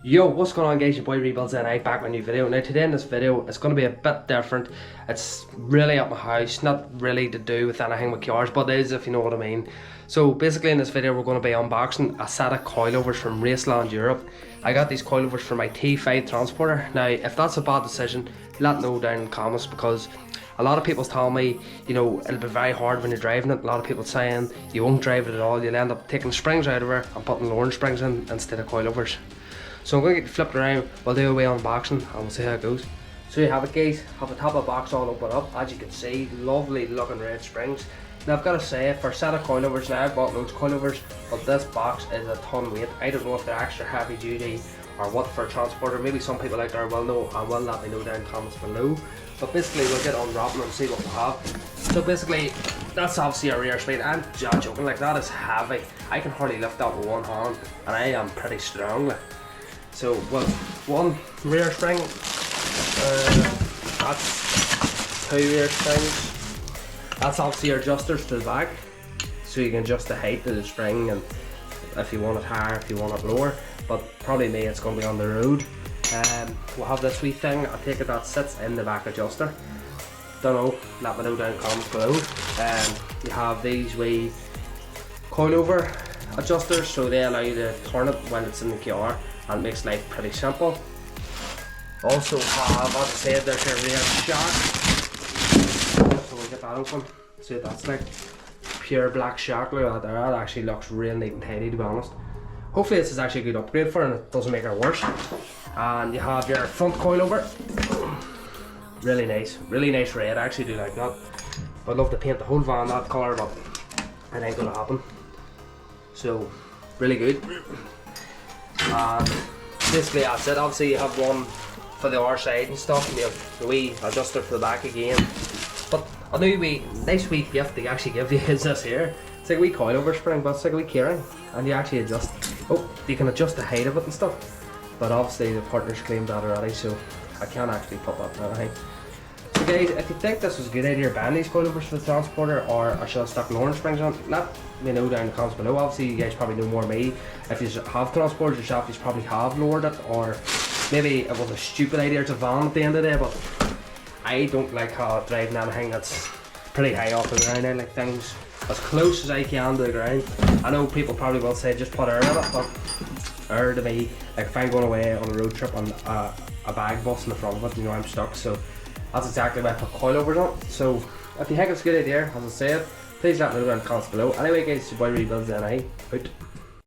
Yo, what's going on guys, your boy Rebuilds and I back with a new video. Now today in this video, it's going to be a bit different. It's really at my house, not really to do with anything with cars, but it is if you know what I mean. So basically in this video we're going to be unboxing a set of coilovers from Raceland Europe. I got these coilovers for my T5 transporter. Now if that's a bad decision, let me know down in the comments, because a lot of people tell me, you know, it'll be very hard when you're driving it. A lot of people saying you won't drive it at all, you'll end up taking the springs out of it and putting lowering springs in instead of coilovers. So I'm going to get flipped around, we'll do a wee unboxing and we'll see how it goes. So you have it guys, have the top of the box all open up. As you can see, lovely looking red springs. Now I've got to say, for a set of coilovers, now I've bought loads of coilovers, but this box is a ton weight. I don't know if they're extra heavy duty or what for a transporter. Maybe some people out there will know and will let me know down in the comments below. But basically we'll get unwrapping and see what we have. So basically, that's obviously a rear spring. I'm just joking, like that is heavy. I can hardly lift that with one hand and I am pretty strong. Like. So, well, one rear spring, that's two rear springs. That's obviously your adjusters to the back, so you can adjust the height of the spring, and if you want it higher, if you want it lower. But probably me, it's going to be on the road. We'll have this wee thing, I take it, that sits in the back adjuster. Don't know, let me know down in the comments below. You have these wee coilover adjusters, so they allow you to turn it when it's in the car, and it makes life pretty simple. Also have, as I said, there's your rear shock. So we'll get that open. See what that's like. Pure black shock, look at that there. That actually looks real neat and tidy, to be honest. Hopefully this is actually a good upgrade for it and it doesn't make it worse. And you have your front coilover. Really nice red. I actually do like that. I'd love to paint the whole van that colour, but it ain't gonna happen. So, really good. And basically that's it. Obviously you have one for the R side and stuff, and you have the wee adjuster for the back again. But a nice wee gift they actually give you is this here. It's like a wee coilover spring, but it's like a wee keyring, and you actually adjust. Oh, you can adjust the height of it and stuff. But obviously the partners claimed that already, so I can't actually put that in anything. So guys, if you think this was a good idea buying these coilovers for the transporter, or I should have stuck lowering springs on, let me know down in the comments below. Obviously you guys probably know more than me. If you have transported yourself, you probably have lowered it, or maybe it was a stupid idea to van at the end of the day, but I don't like how driving anything that's pretty high off the ground. I like things as close as I can to the ground. I know people probably will say just put air in it, but air to me, like if I'm going away on a road trip and a bag busts in the front of it, you know I'm stuck. So that's exactly why I put coilovers on. So if you think it's a good idea, as I said, please let me know down in the comments below. Anyway guys, it's your boy Rebuilds and I out.